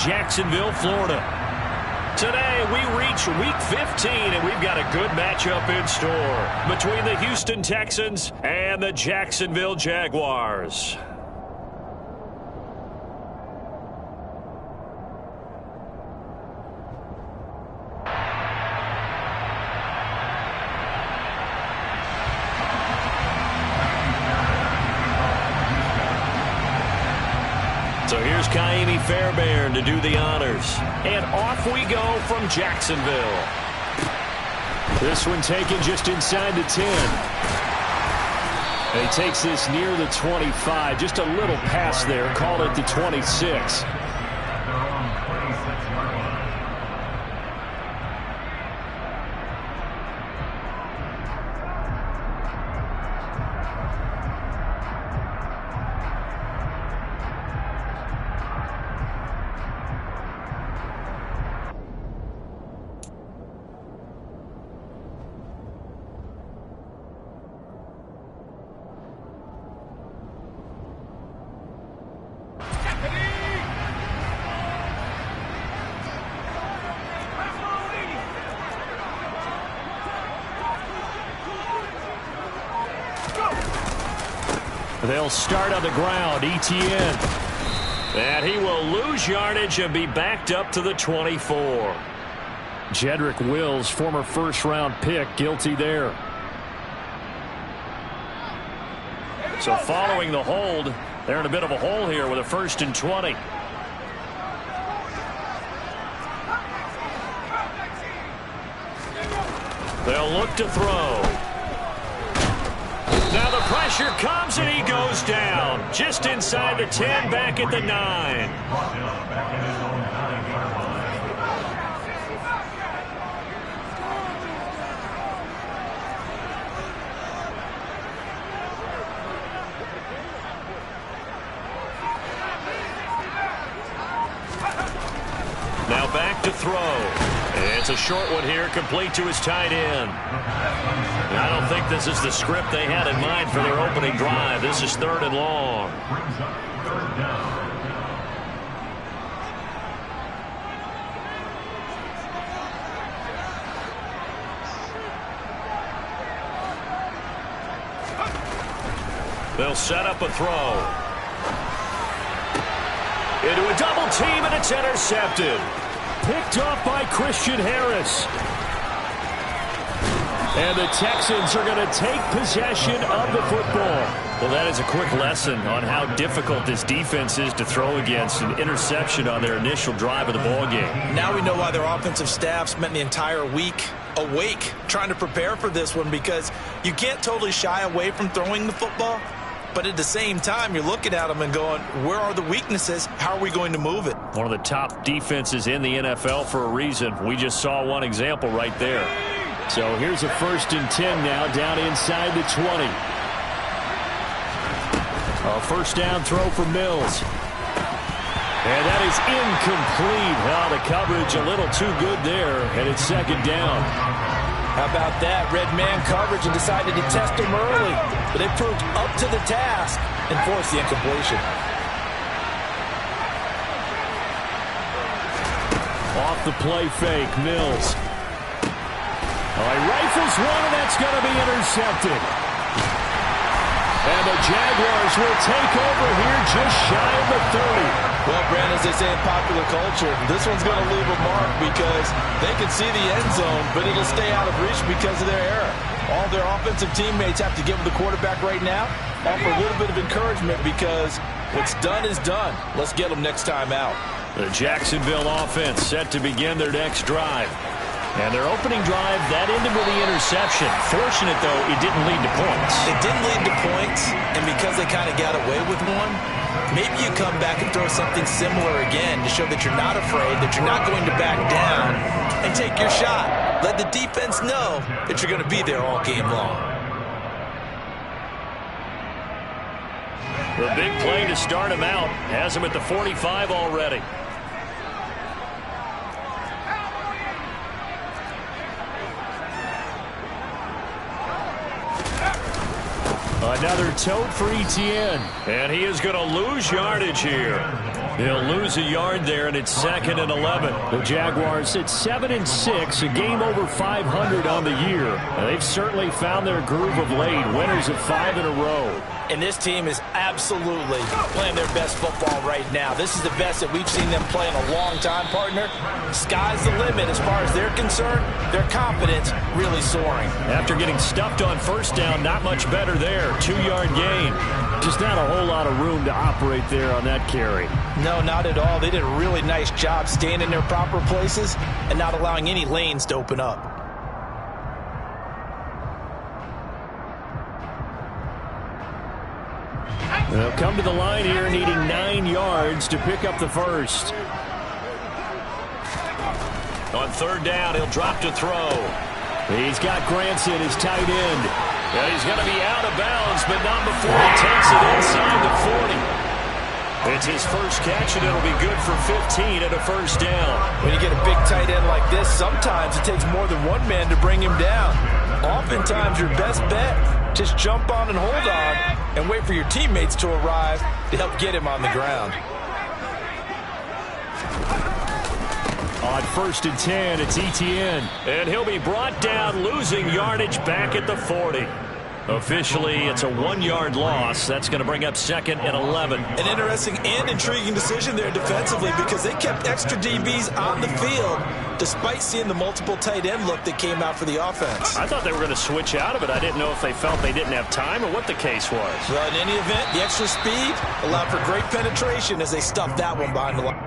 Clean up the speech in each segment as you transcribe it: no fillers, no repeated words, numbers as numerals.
Jacksonville, Florida. Today, we reach Week 15, and we've got a good matchup in store between the Houston Texans and the Jacksonville Jaguars. So here's Kaimi Fairbairn to do the honors. And off we go from Jacksonville. This one taken just inside the 10. And he takes this near the 25. Just a little pass there. Call it the 26. They'll start on the ground. Etienne. And he will lose yardage and be backed up to the 24. Jedrick Wills, former first-round pick, guilty there. So following the hold, they're in a bit of a hole here with a 1st and 20. They'll look to throw. Now the pressure comes and he goes down. Just inside the 10, back at the 9. Now back to throw. It's a short one here, complete to his tight end. I don't think this is the script they had in mind for their opening drive. This is 3rd and long. They'll set up a throw. Into a double team, and it's intercepted. Picked off by Christian Harris. And the Texans are going to take possession of the football. Well, that is a quick lesson on how difficult this defense is to throw against. An interception on their initial drive of the ballgame. Now we know why their offensive staff spent the entire week awake trying to prepare for this one, because you can't totally shy away from throwing the football. But at the same time, you're looking at them and going, where are the weaknesses? How are we going to move it? One of the top defenses in the NFL for a reason. We just saw one example right there. So here's a 1st and 10 now, down inside the 20. A 1st down throw for Mills. And that is incomplete. Oh, the coverage a little too good there, and it's 2nd down. How about that? Red man coverage and decided to test him early. But they proved up to the task and forced the incompletion. Off the play fake, Mills. He rifles one, and that's going to be intercepted. And the Jaguars will take over here just shy of the 30. Well, Brandon, as they say in popular culture, this one's going to leave a mark because they can see the end zone, but it'll stay out of reach because of their error. All their offensive teammates have to give the quarterback right now, offer a little bit of encouragement, because what's done is done. Let's get them next time out. The Jacksonville offense set to begin their next drive. And their opening drive, that ended with the interception. Fortunate, though, it didn't lead to points. It didn't lead to points, and because they kind of got away with one, maybe you come back and throw something similar again to show that you're not afraid, that you're not going to back down, and take your shot. Let the defense know that you're going to be there all game long. The big play to start him out has him at the 45 already. Another tote for Etienne. And he is going to lose yardage here. They'll lose a yard there, and it's 2nd and 11. The Jaguars at 7-6, a game over 500 on the year. They've certainly found their groove of late, winners of 5 in a row. And this team is absolutely playing their best football right now. This is the best that we've seen them play in a long time, partner. Sky's the limit as far as they're concerned. Their confidence really soaring. After getting stuffed on first down, not much better there. 2-yard gain. Just not a whole lot of room to operate there on that carry. No, not at all. They did a really nice job staying in their proper places and not allowing any lanes to open up. They'll come to the line here needing 9 yards to pick up the first. On 3rd down, he'll drop to throw. He's got Granson, his tight end. Yeah, he's going to be out of bounds, but not before he takes it inside the 40. It's his first catch, and it'll be good for 15 at a first down. When you get a big tight end like this, sometimes it takes more than one man to bring him down. Oftentimes, your best bet, just jump on and hold on and wait for your teammates to arrive to help get him on the ground. On 1st and 10, it's Etienne. And he'll be brought down, losing yardage back at the 40. Officially, it's a 1-yard loss. That's going to bring up 2nd and 11. An interesting and intriguing decision there defensively because they kept extra DBs on the field despite seeing the multiple tight end look that came out for the offense. I thought they were going to switch out of it. I didn't know if they felt they didn't have time or what the case was. Well, in any event, the extra speed allowed for great penetration as they stuffed that one behind the line.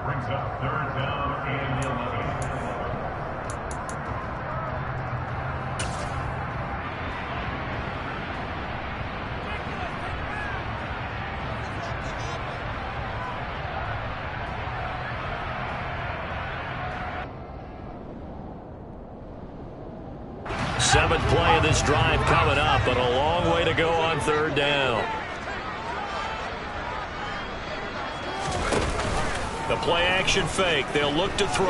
Brings up 3rd down and 11. Seventh play of this drive coming up, but a long way to go on 3rd down. The play action fake. They'll look to throw.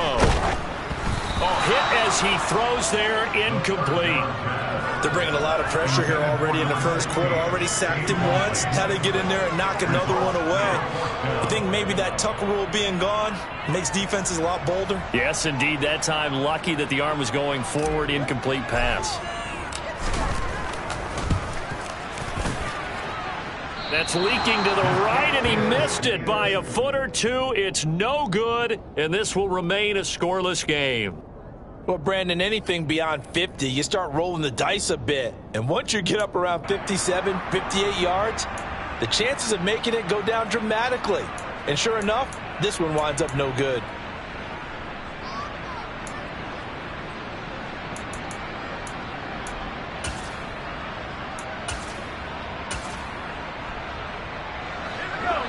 Oh, hit as he throws there, incomplete. They're bringing a lot of pressure here already in the first quarter. Already sacked him once. Had to get in there and knock another one away. You think maybe that Tucker rule being gone makes defenses a lot bolder? Yes, indeed. That time, lucky that the arm was going forward. Incomplete pass. That's leaking to the right, and he missed it by a foot or two. It's no good, and this will remain a scoreless game. Well, Brandon, anything beyond 50, you start rolling the dice a bit. And once you get up around 57, 58 yards, the chances of making it go down dramatically. And sure enough, this one winds up no good.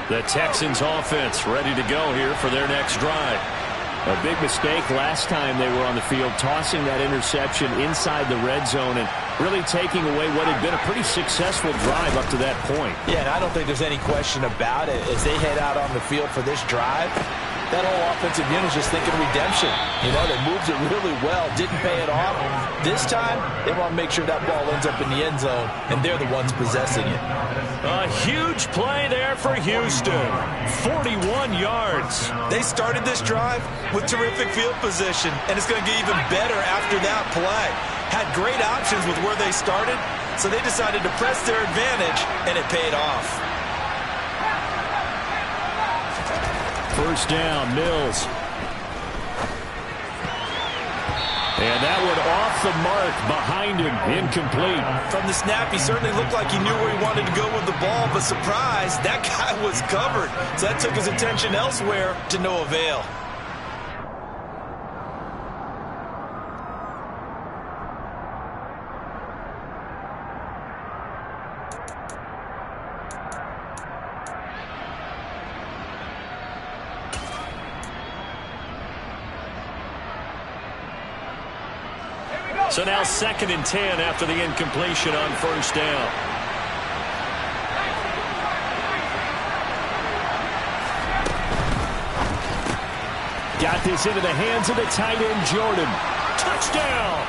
The Texans offense ready to go here for their next drive. A big mistake last time they were on the field, tossing that interception inside the red zone and really taking away what had been a pretty successful drive up to that point. Yeah, and I don't think there's any question about it. As they head out on the field for this drive, that whole offensive unit is just thinking redemption. You know, they moved it really well, didn't pay it off. This time, they want to make sure that ball ends up in the end zone, and they're the ones possessing it. A huge play there for Houston. 41 yards. They started this drive with terrific field position, and it's going to get even better after that play. Had great options with where they started, so they decided to press their advantage, and it paid off. First down, Mills. And that one off the mark behind him, incomplete. From the snap, he certainly looked like he knew where he wanted to go with the ball, but surprise, that guy was covered. So that took his attention elsewhere to no avail. So now 2nd and 10 after the incompletion on first down. Got this into the hands of the tight end, Jordan. Touchdown!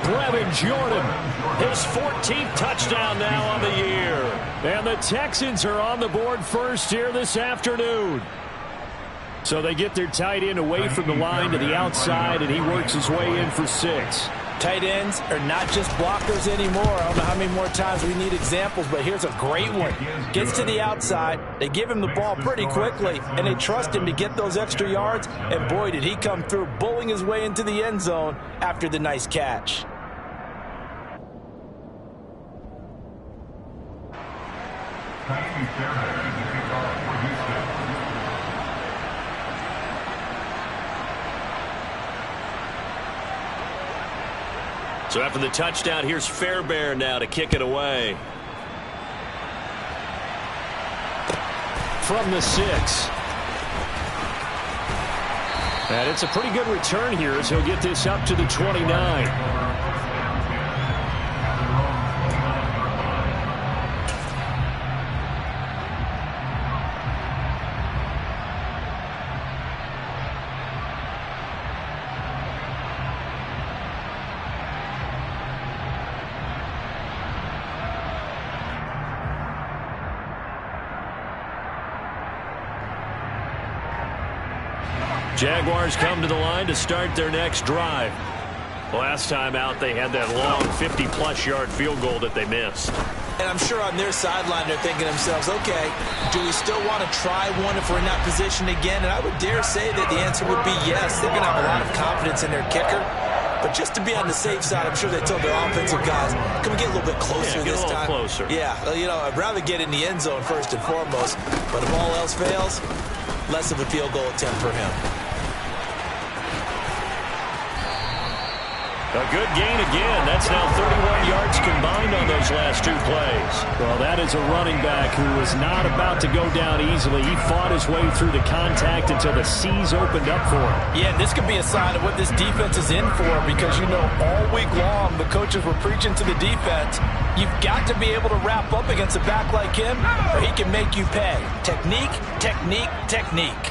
Brevin Jordan, his 14th touchdown now on the year. And the Texans are on the board first here this afternoon. So they get their tight end away from the line to the outside, and he works his way in for 6. Tight ends are not just blockers anymore. I don't know how many more times we need examples, but here's a great one. Gets to the outside, they give him the ball pretty quickly, and they trust him to get those extra yards, and boy, did he come through, bullying his way into the end zone after the nice catch. So after the touchdown, here's Fairbairn now to kick it away. From the 6. And it's a pretty good return here as he'll get this up to the 29. Jaguars come to the line to start their next drive. Last time out, they had that long 50-plus yard field goal that they missed. And I'm sure on their sideline, they're thinking to themselves, okay, do we still want to try one if we're in that position again? And I would dare say that the answer would be yes. They're going to have a lot of confidence in their kicker. But just to be on the safe side, I'm sure they told their offensive guys, can we get a little bit closer this time? Closer. Yeah, you know, I'd rather get in the end zone first and foremost. But if all else fails, less of a field goal attempt for him. A good gain again. That's now 31 yards combined on those last 2 plays. Well, that is a running back who was not about to go down easily. He fought his way through the contact until the seas opened up for him. Yeah, this could be a sign of what this defense is in for, because, you know, all week long the coaches were preaching to the defense, you've got to be able to wrap up against a back like him or he can make you pay. Technique, technique, technique.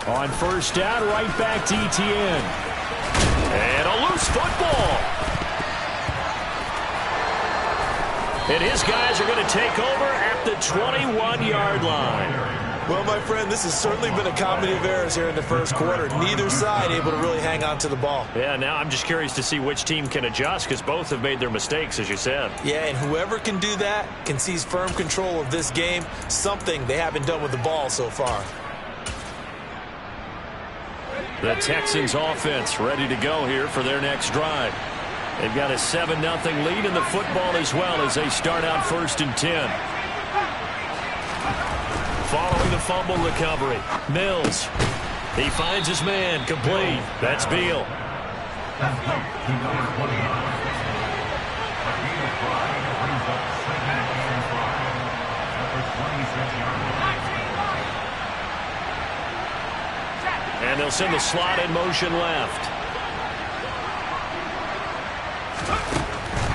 On first down, right back to Etienne. And a loose football. And his guys are going to take over at the 21-yard line. Well, my friend, this has certainly been a comedy of errors here in the first quarter. Neither side able to really hang on to the ball. Yeah, now I'm just curious to see which team can adjust, because both have made their mistakes, as you said. Yeah, and whoever can do that can seize firm control of this game, something they haven't done with the ball so far. The Texans offense ready to go here for their next drive. They've got a 7-0 lead in the football as well as they start out 1st and 10. Following the fumble recovery, Mills. He finds his man, complete. That's Beal. And they'll send the slot in motion left.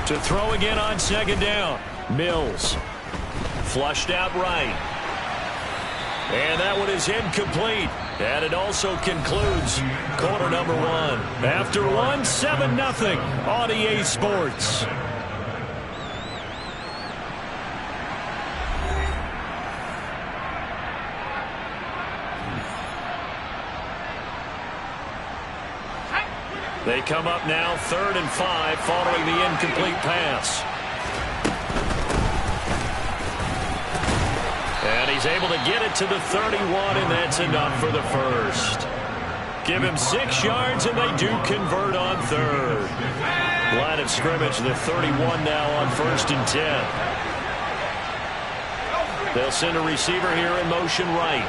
To throw again on 2nd down. Mills. Flushed out right. And that one is incomplete. And it also concludes quarter number 1. After 1, 7-0 on EA Sports. They come up now 3rd and 5 following the incomplete pass. And he he's able to get it to the 31, and that's enough for the first. Give him 6 yards, and they do convert on third. Line of scrimmage, the 31 now on 1st and 10. They'll send a receiver here in motion right.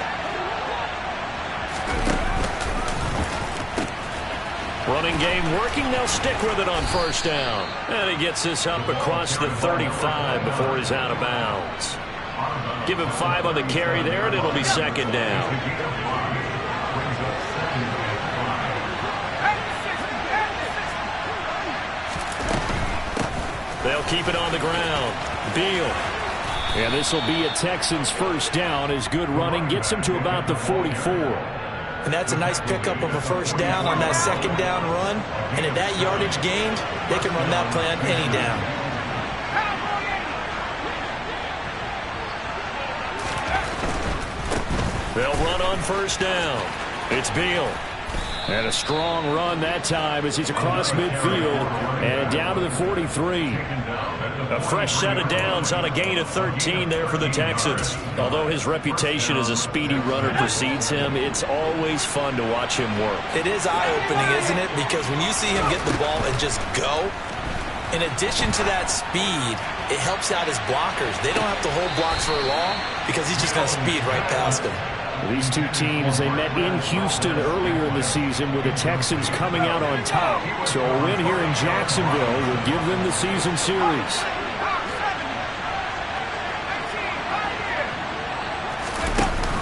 Running game working. They'll stick with it on 1st down. And he gets this up across the 35 before he's out of bounds. Give him 5 on the carry there, and it'll be 2nd down. They'll keep it on the ground. Beal. And this will be a Texans 1st down as good running gets him to about the 44. And that's a nice pickup of a 1st down on that 2nd down run. And at that yardage gained, they can run that play on any down. They'll run on 1st down. It's Beal. And a strong run that time as he's across midfield and down to the 43. A fresh set of downs on a gain of 13 there for the Texans. Although his reputation as a speedy runner precedes him, it's always fun to watch him work. It is eye-opening, isn't it? Because when you see him get the ball and just go, in addition to that speed, it helps out his blockers. They don't have to hold blocks for long because he's just going to speed right past them. These two teams, they met in Houston earlier in the season with the Texans coming out on top. So a win here in Jacksonville will give them the season series.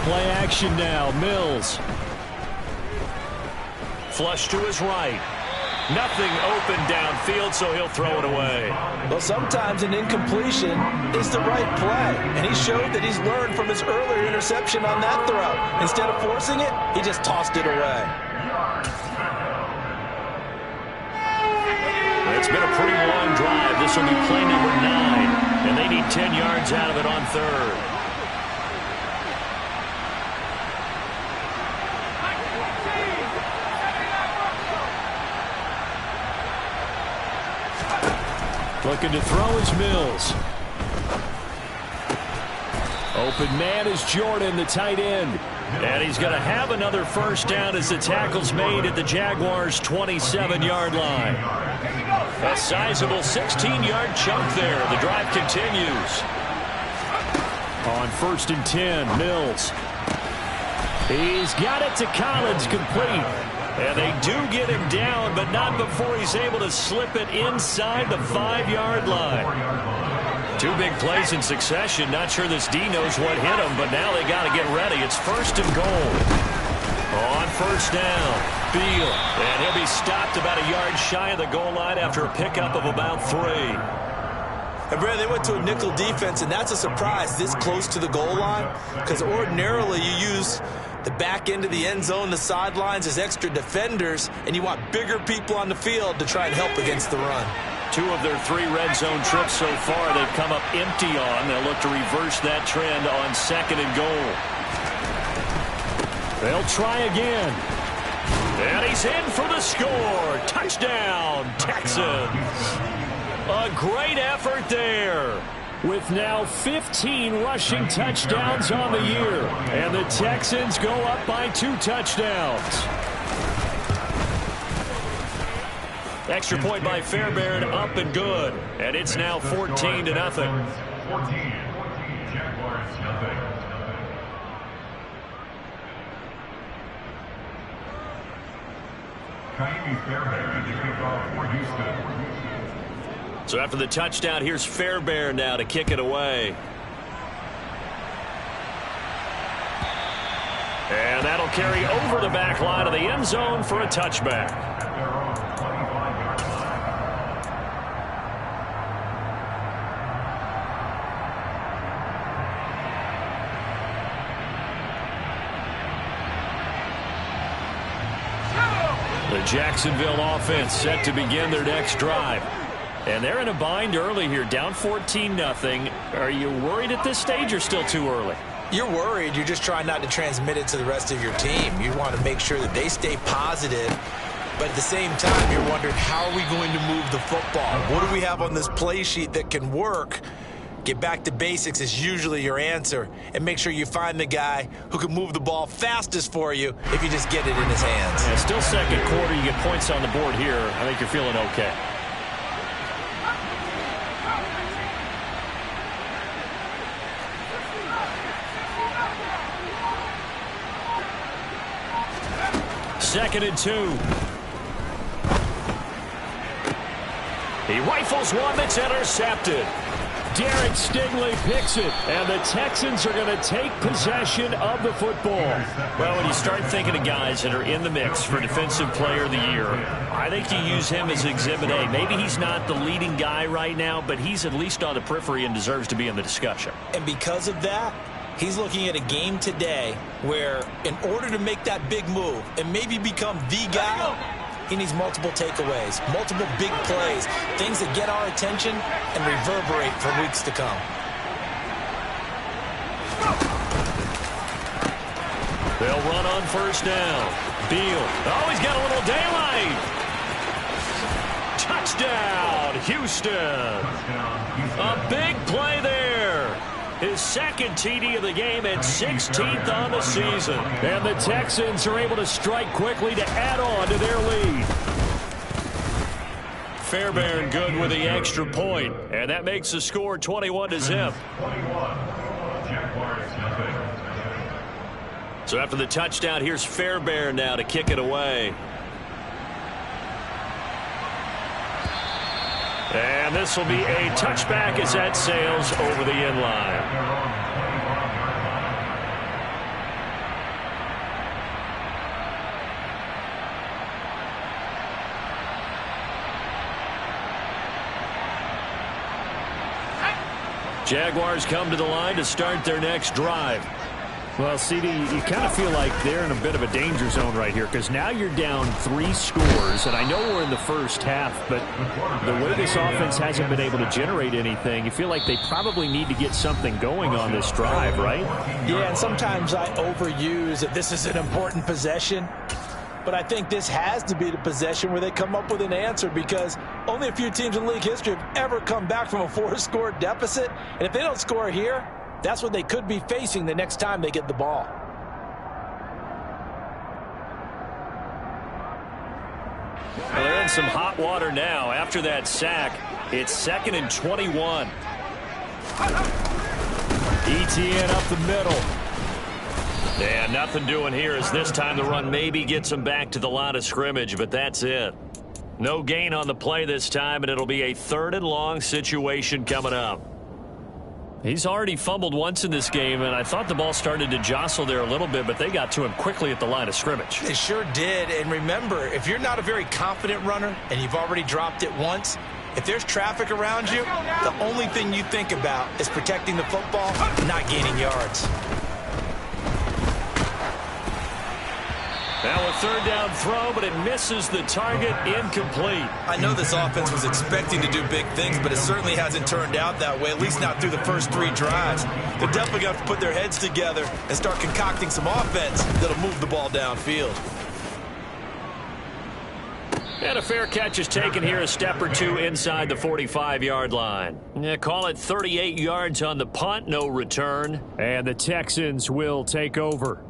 Play action now. Mills. Flush to his right. Nothing open downfield, so he'll throw it away. Well, sometimes an incompletion is the right play. And he showed that he's learned from his earlier interception on that throw. Instead of forcing it, he just tossed it away. It's been a pretty long drive. This will be play number 9. And they need 10 yards out of it on 3rd. Looking to throw is Mills. Open man is Jordan, the tight end. And he's going to have another 1st down as the tackle's made at the Jaguars' 27-yard line. A sizable 16-yard chunk there. The drive continues. On 1st and 10, Mills. He's got it to Collins, complete. And they do get him down, but not before he's able to slip it inside the 5-yard line. 2 big plays in succession. Not sure this D knows what hit him, but now they got to get ready. It's 1st and goal. On 1st down, Beal. And he'll be stopped about a yard shy of the goal line after a pickup of about 3. And Brad, they went to a nickel defense, and that's a surprise this close to the goal line, because ordinarily you use the back end of the end zone, the sidelines as extra defenders, and you want bigger people on the field to try and help against the run. 2 of their 3 red zone trips so far they've come up empty on. They'll look to reverse that trend on 2nd and goal. They'll try again. And he's in for the score. Touchdown, Texans. A great effort there. With now 15 rushing touchdowns on the year. And the Texans go up by 2 touchdowns. Extra point by Fairbairn, up and good. And it's now 14-0. 14. Jaguars, nothing. Kaimi Fairbairn to kick off for Houston. So after the touchdown, here's Fairbairn now to kick it away. And that'll carry over the back line of the end zone for a touchback. The Jacksonville offense set to begin their next drive. And they're in a bind early here, down 14-0. Are you worried at this stage or still too early? You're worried. You're just trying not to transmit it to the rest of your team. You want to make sure that they stay positive. But at the same time, you're wondering, how are we going to move the football? What do we have on this play sheet that can work? Get back to basics is usually your answer, and make sure you find the guy who can move the ball fastest for you if you just get it in his hands. Yeah, still second quarter. You get points on the board here. I think you're feeling okay. Second and 2. He rifles one that's intercepted. Derek Stingley picks it, and the Texans are going to take possession of the football. Well, when you start thinking of guys that are in the mix for Defensive Player of the Year, I think you use him as Exhibit A. Maybe he's not the leading guy right now, but he's at least on the periphery and deserves to be in the discussion. And because of that, he's looking at a game today where in order to make that big move and maybe become the guy, he needs multiple takeaways, multiple big plays, things that get our attention and reverberate for weeks to come. They'll run on first down. Beal. Oh, he's got a little daylight. Touchdown, Houston. A big play there. His second TD of the game and 16th on the season. And the Texans are able to strike quickly to add on to their lead. Fairbairn good with the extra point. And that makes the score 21-0. So after the touchdown, here's Fairbairn now to kick it away. And this will be a touchback as that sails over the end line. Jaguars come to the line to start their next drive. Well, CD, you kind of feel like they're in a bit of a danger zone right here because now you're down 3 scores, and I know we're in the first half, but the way this offense hasn't been able to generate anything, you feel like they probably need to get something going on this drive, right? Yeah, and sometimes I overuse that this is an important possession, but I think this has to be the possession where they come up with an answer because only a few teams in league history have ever come back from a 4-score deficit, and if they don't score here, that's what they could be facing the next time they get the ball. Well, they're in some hot water now. After that sack, it's 2nd and 21. ETN up the middle. And nothing doing here as this time the run maybe gets them back to the line of scrimmage, but that's it. No gain on the play this time, and it'll be a 3rd and long situation coming up. He's already fumbled once in this game, and I thought the ball started to jostle there a little bit, but they got to him quickly at the line of scrimmage. They sure did, and remember, if you're not a very confident runner and you've already dropped it once, if there's traffic around you, the only thing you think about is protecting the football, not gaining yards. Now a 3rd down throw, but it misses the target, incomplete. I know this offense was expecting to do big things, but it certainly hasn't turned out that way, at least not through the first 3 drives. They're definitely going to have to put their heads together and start concocting some offense that'll move the ball downfield. And a fair catch is taken here, a step or 2 inside the 45-yard line. Yeah, call it 38 yards on the punt, no return. And the Texans will take over.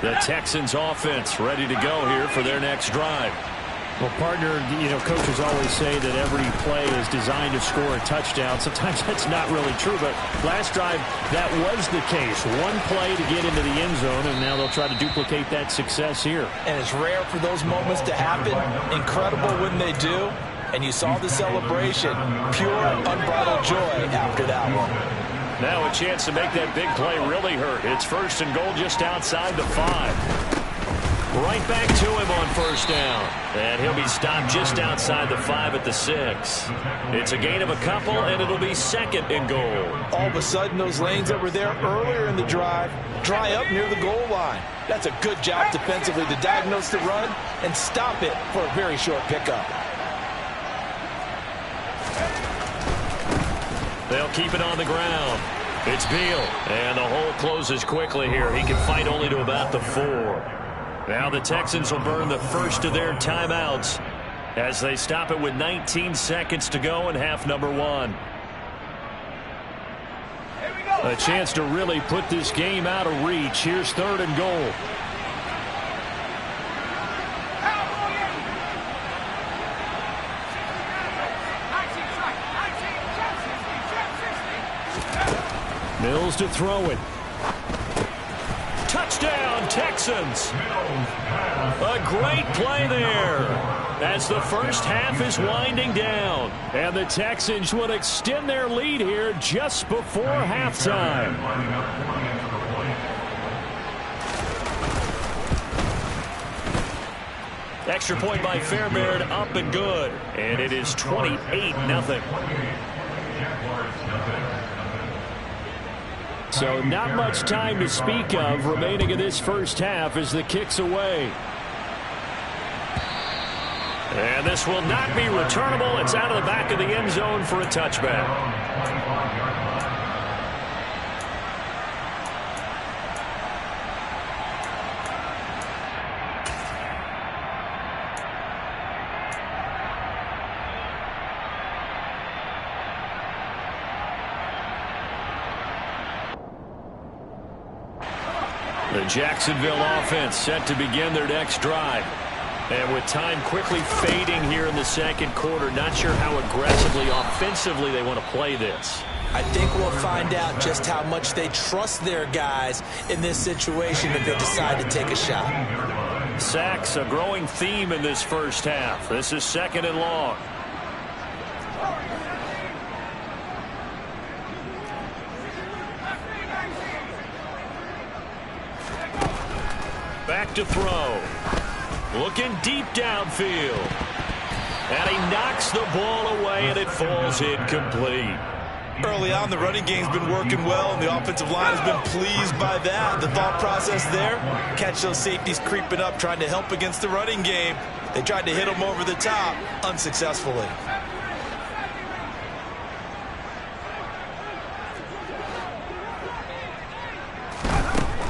The Texans offense ready to go here for their next drive. Well, partner, you know, coaches always say that every play is designed to score a touchdown. Sometimes that's not really true, but last drive, that was the case. One play to get into the end zone, and now they'll try to duplicate that success here. And it's rare for those moments to happen. Incredible when they do. And you saw the celebration. Pure, unbridled joy after that one. Now a chance to make that big play really hurt. It's 1st and goal just outside the 5. Right back to him on first down. And he'll be stopped just outside the 5 at the 6. It's a gain of a couple, and it'll be 2nd and goal. All of a sudden, those lanes that were there earlier in the drive dry up near the goal line. That's a good job defensively to diagnose the run and stop it for a very short pickup. They'll keep it on the ground. It's Beal, and the hole closes quickly here. He can fight only to about the 4. Now the Texans will burn the first of their timeouts as they stop it with 19 seconds to go in half number one. A chance to really put this game out of reach. Here's 3rd and goal. Mills to throw it. Touchdown, Texans. A great play there as the first half is winding down. And the Texans will extend their lead here just before halftime. Extra point by Fairbairn, up and good. And it is 28-0. So not much time to speak of remaining in this first half as the kick's away. And this will not be returnable. It's out of the back of the end zone for a touchback. The Jacksonville offense set to begin their next drive. And with time quickly fading here in the second quarter, not sure how aggressively, offensively they want to play this. I think we'll find out just how much they trust their guys in this situation if they decide to take a shot. Sacks, a growing theme in this first half. This is 2nd and long. Back to throw. Looking deep downfield. And he knocks the ball away, and it falls incomplete. Early on, the running game's been working well, and the offensive line has been pleased by that. The thought process there, catch those safeties creeping up, trying to help against the running game. They tried to hit them over the top, unsuccessfully.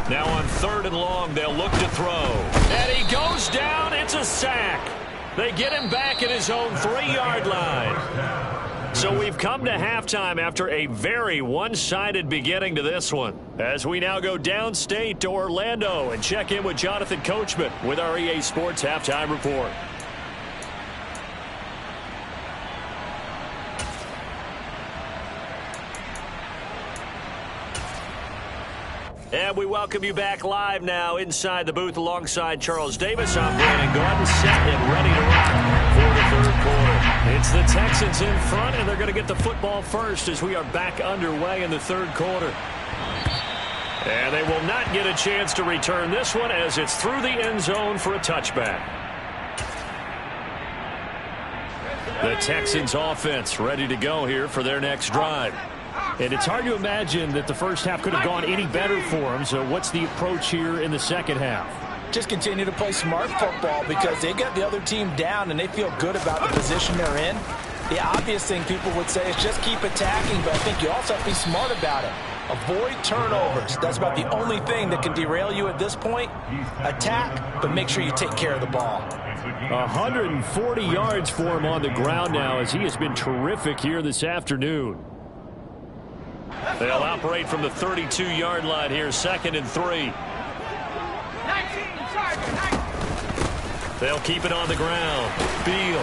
Now on 3rd and long, they'll look to throw. And he goes down. It's a sack. They get him back at his own 3-yard line. So we've come to halftime after a very one-sided beginning to this one. As we now go downstate to Orlando and check in with Jonathan Coachman with our EA Sports Halftime Report. And we welcome you back live now inside the booth alongside Charles Davis. I'm Brandon Gordon, set and ready to rock for the 3rd quarter. It's the Texans in front, and they're going to get the football first as we are back underway in the 3rd quarter. And they will not get a chance to return this one as it's through the end zone for a touchback. The Texans offense ready to go here for their next drive. And it's hard to imagine that the first half could have gone any better for them. So what's the approach here in the second half? Just continue to play smart football because they got the other team down and they feel good about the position they're in. The obvious thing people would say is just keep attacking, but I think you also have to be smart about it. Avoid turnovers. That's about the only thing that can derail you at this point. Attack, but make sure you take care of the ball. 140 yards for him on the ground now as he has been terrific here this afternoon. They'll operate from the 32-yard line here, 2nd and 3. They'll keep it on the ground. Beal.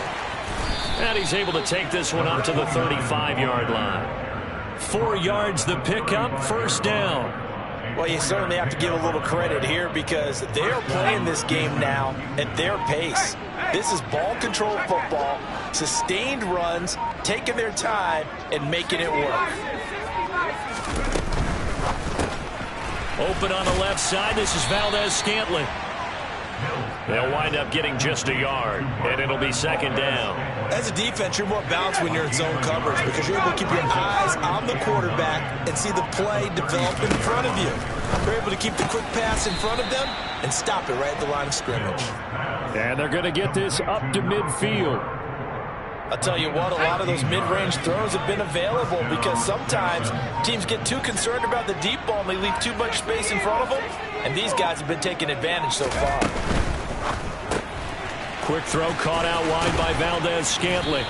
And he's able to take this one up to the 35-yard line. 4 yards the pickup, 1st down. Well, you certainly have to give a little credit here because they are playing this game now at their pace. This is ball control football, sustained runs, taking their time, and making it work. Open on the left side. This is Valdez-Scantling. They'll wind up getting just a yard, and it'll be 2nd down. As a defense, you're more balanced when you're in zone coverage because you're able to keep your eyes on the quarterback and see the play develop in front of you. You're able to keep the quick pass in front of them and stop it right at the line of scrimmage. And they're going to get this up to midfield. I'll tell you what, a lot of those mid-range throws have been available because sometimes teams get too concerned about the deep ball and they leave too much space in front of them, and these guys have been taking advantage so far. Quick throw caught out wide by Valdez-Scantling.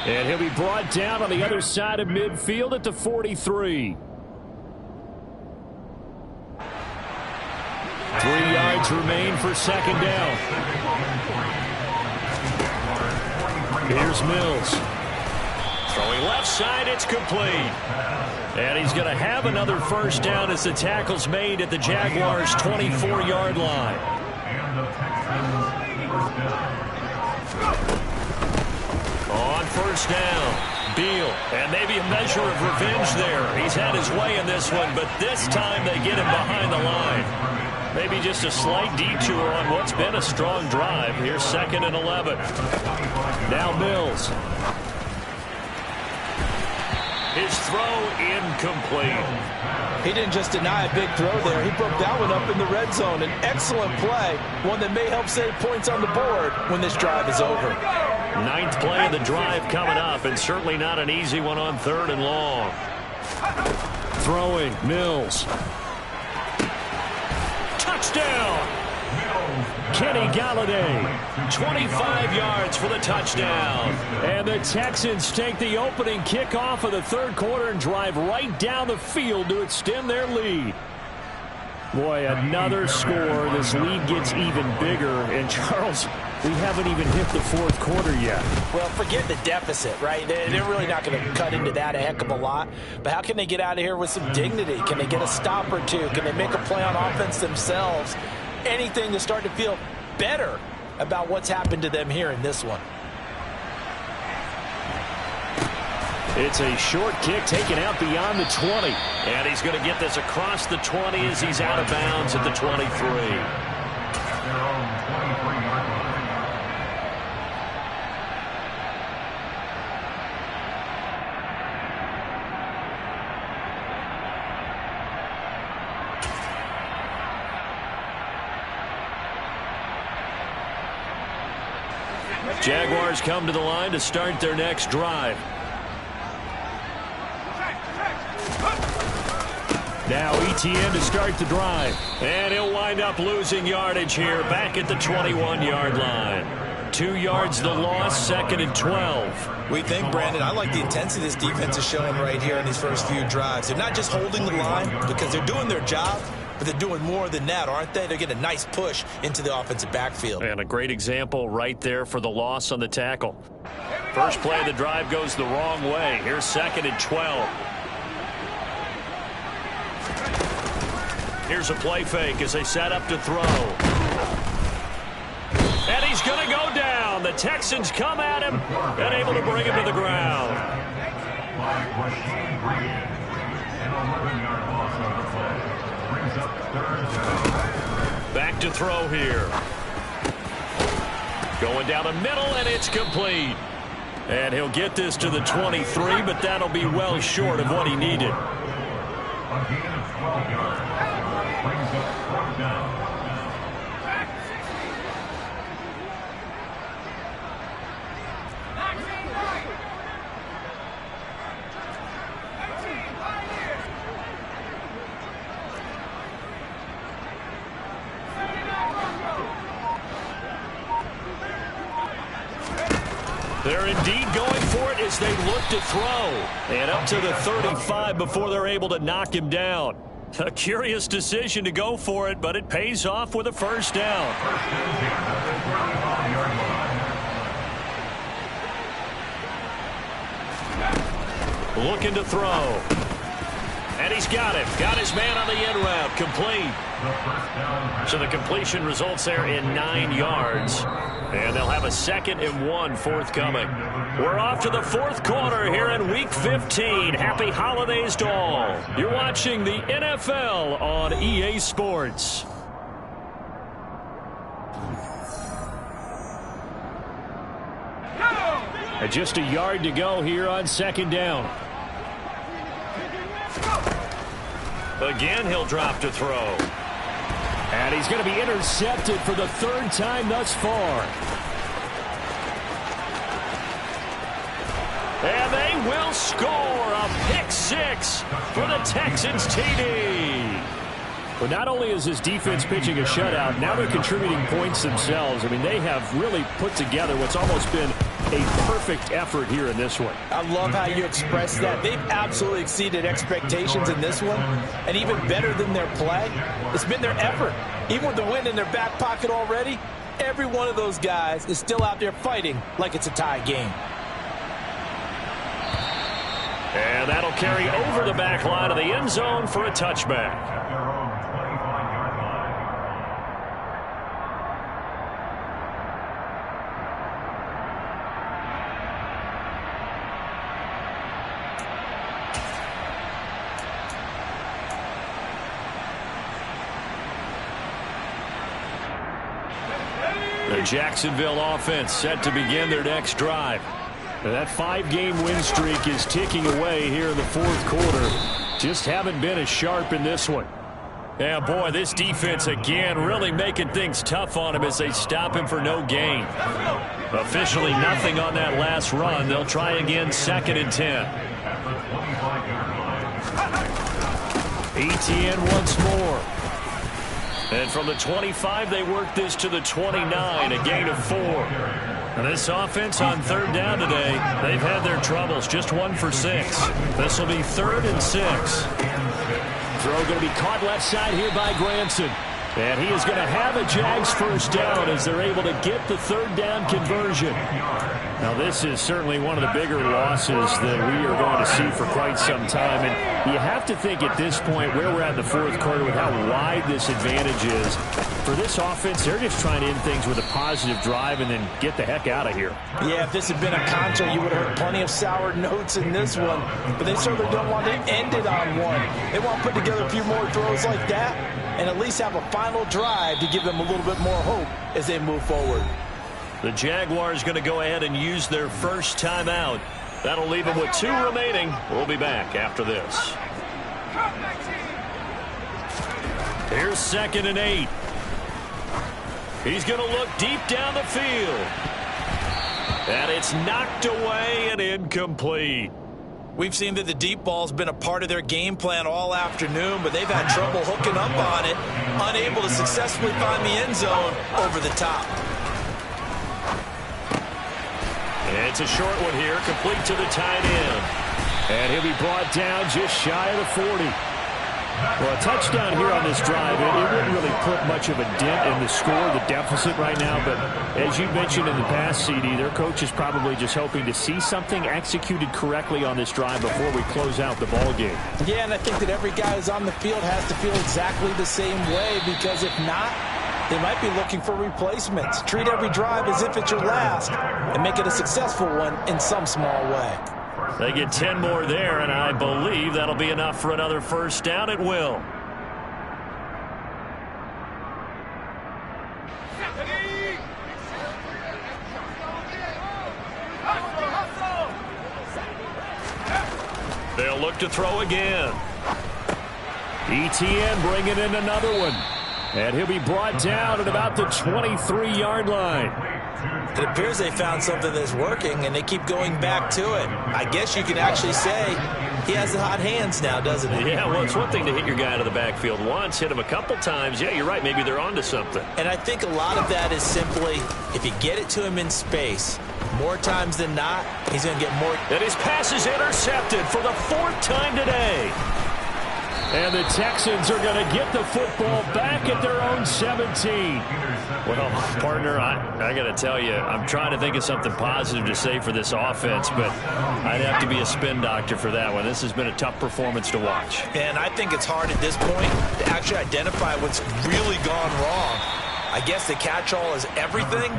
And he'll be brought down on the other side of midfield at the 43. 3 yards remain for second down. Here's Mills. Throwing left side, it's complete. And he's going to have another first down as the tackle's made at the Jaguars' 24-yard line. On first down, Beal. And maybe a measure of revenge there. He's had his way in this one, but this time they get him behind the line. Maybe just a slight detour on what's been a strong drive. Here's 2nd and 11. Now Mills. His throw incomplete. He didn't just deny a big throw there. He broke that one up in the red zone. An excellent play, one that may help save points on the board when this drive is over. 9th play of the drive coming up, and certainly not an easy one on 3rd and long. Throwing, Mills. Touchdown! Kenny Galladay, 25 yards for the touchdown. And the Texans take the opening kickoff of the 3rd quarter and drive right down the field to extend their lead. Boy, another score. This lead gets even bigger. And, Charles, we haven't even hit the 4th quarter yet. Well, forget the deficit, right? They're really not going to cut into that a heck of a lot. But how can they get out of here with some dignity? Can they get a stop or two? Can they make a play on offense themselves? Anything to start to feel better about what's happened to them here in this one. It's a short kick taken out beyond the 20. And he's going to get this across the 20 as he's out of bounds at the 23. Jaguars come to the line to start their next drive. Now ETN to start the drive. And he'll wind up losing yardage here back at the 21-yard line. 2 yards the loss, 2nd and 12. We think, Brandon, I like the intensity this defense is showing right here in these first few drives. They're not just holding the line because they're doing their job, but they're doing more than that, aren't they? They're getting a nice push into the offensive backfield. And a great example right there for the loss on the tackle. First play of the drive goes the wrong way. Here's 2nd and 12. Here's a play fake as they set up to throw. And he's going to go down. The Texans come at him and able to bring him to the ground. Back to throw here. Going down the middle, and it's complete. And he'll get this to the 23, but that'll be well short of what he needed. A gain of 12 yards. Brings up 4th down. They're indeed going for it as they look to throw. And up to the 35 before they're able to knock him down. A curious decision to go for it, but it pays off with a first down. Looking to throw. And he's got him. Got his man on the end route. Complete. So the completion results there in 9 yards. And they'll have a 2nd and 1 forthcoming. We're off to the 4th quarter here in Week 15. Happy holidays to all. You're watching the NFL on EA Sports. And just a yard to go here on 2nd down. Again, he'll drop to throw. And he's going to be intercepted for the 3rd time thus far. And they will score a pick-6 for the Texans TD. But not only is this defense pitching a shutout, now they're contributing points themselves. I mean, they have really put together what's almost been a perfect effort here in this one. I love how you express that. They've absolutely exceeded expectations in this one. And even better than their play, it's been their effort. Even with the win in their back pocket already, every one of those guys is still out there fighting like it's a tie game. And that'll carry over the back line of the end zone for a touchback. The Jacksonville offense set to begin their next drive. That 5-game win streak is ticking away here in the fourth quarter. Just haven't been as sharp in this one. Yeah, boy, this defense again really making things tough on him as they stop him for no gain. Officially nothing on that last run. They'll try again 2nd and 10. Etienne once more. And from the 25, they work this to the 29, a gain of 4. And this offense on 3rd down today, they've had their troubles, just 1 for 6. This will be 3rd and 6. Throw going to be caught left side here by Granson. And he is going to have a Jags first down as they're able to get the 3rd down conversion. Now, this is certainly one of the bigger losses that we are going to see for quite some time. And you have to think at this point where we're at in the fourth quarter with how wide this advantage is. For this offense, they're just trying to end things with a positive drive and then get the heck out of here. Yeah, if this had been a contra, you would have heard plenty of sour notes in this one. But they certainly don't want to end it on one. They want to put together a few more throws like that and at least have a final drive to give them a little bit more hope as they move forward. The Jaguars going to go ahead and use their first timeout. That'll leave them with 2 remaining. We'll be back after this. Here's 2nd and 8. He's going to look deep down the field. And it's knocked away and incomplete. We've seen that the deep ball's been a part of their game plan all afternoon, but they've had trouble hooking up on it, unable to successfully find the end zone over the top. It's a short one here, complete to the tight end. And he'll be brought down just shy of the 40. Well, a touchdown here on this drive, it wouldn't really put much of a dent in the score, the deficit right now. But as you mentioned in the past, CD, their coach is probably just hoping to see something executed correctly on this drive before we close out the ball game. Yeah, and I think that every guy who's on the field has to feel exactly the same way, because if not, they might be looking for replacements. Treat every drive as if it's your last and make it a successful one in some small way. They get 10 more there, and I believe that'll be enough for another first down. It will. They'll look to throw again. Etienne bringing in another one. And he'll be brought down at about the 23-yard line. It appears they found something that's working, and they keep going back to it. I guess you could actually say he has the hot hands now, doesn't he? Yeah, well, it's one thing to hit your guy out of the backfield once, hit him a couple times. Yeah, you're right. Maybe they're onto something. And I think a lot of that is simply if you get it to him in space, more times than not, he's going to get more. And his pass is intercepted for the 4th time today. And the Texans are going to get the football back at their own 17. Well, partner, I got to tell you, I'm trying to think of something positive to say for this offense, but I'd have to be a spin doctor for that one. This has been a tough performance to watch. And I think it's hard at this point to actually identify what's really gone wrong. I guess the catch-all is everything.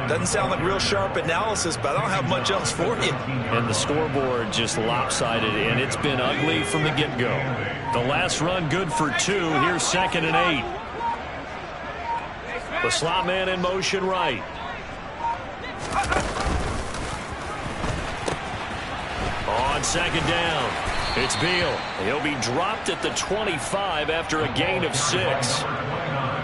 Doesn't sound like real sharp analysis, but I don't have much else for you. And the scoreboard just lopsided, and it's been ugly from the get-go. The last run good for 2. Here's 2nd and 8. The slot man in motion right. On 2nd down, it's Beal. He'll be dropped at the 25 after a gain of 6.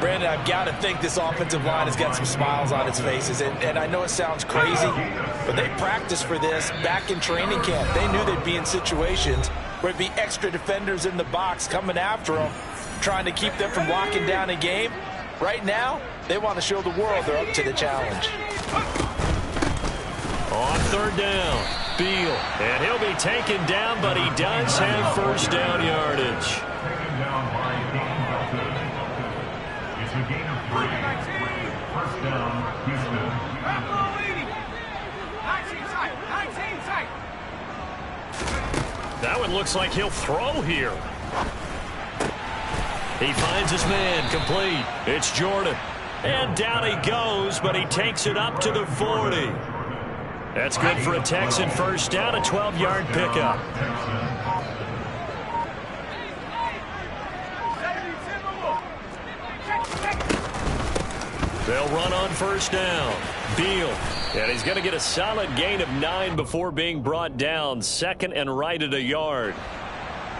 Brandon, I've got to think this offensive line has got some smiles on its faces. And I know it sounds crazy, but they practiced for this back in training camp. They knew they'd be in situations where it'd be extra defenders in the box coming after them, trying to keep them from locking down a game. Right now, they want to show the world they're up to the challenge. On third down, Beal. And he'll be taken down, but he does have first down yardage. Taken down by Dean Belton. It's a gain of 3. First down, Houston. 19 side. That one looks like he'll throw here. He finds his man, complete. It's Jordan. And down he goes, but he takes it up to the 40. That's good for a Texan first down, a 12-yard pickup. They'll run on first down. Beal. And he's going to get a solid gain of 9 before being brought down. Second and right at a yard.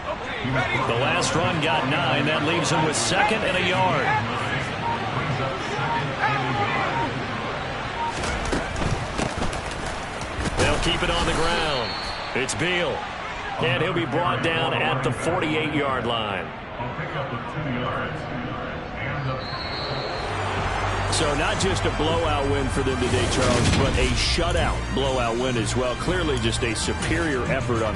The last run got 9. That leaves him with second and a yard. They'll keep it on the ground. It's Beal. And he'll be brought down at the 48-yard line. I'll pick up the 2 yards. So not just a blowout win for them today, Charles, but a shutout blowout win as well. Clearly just a superior effort on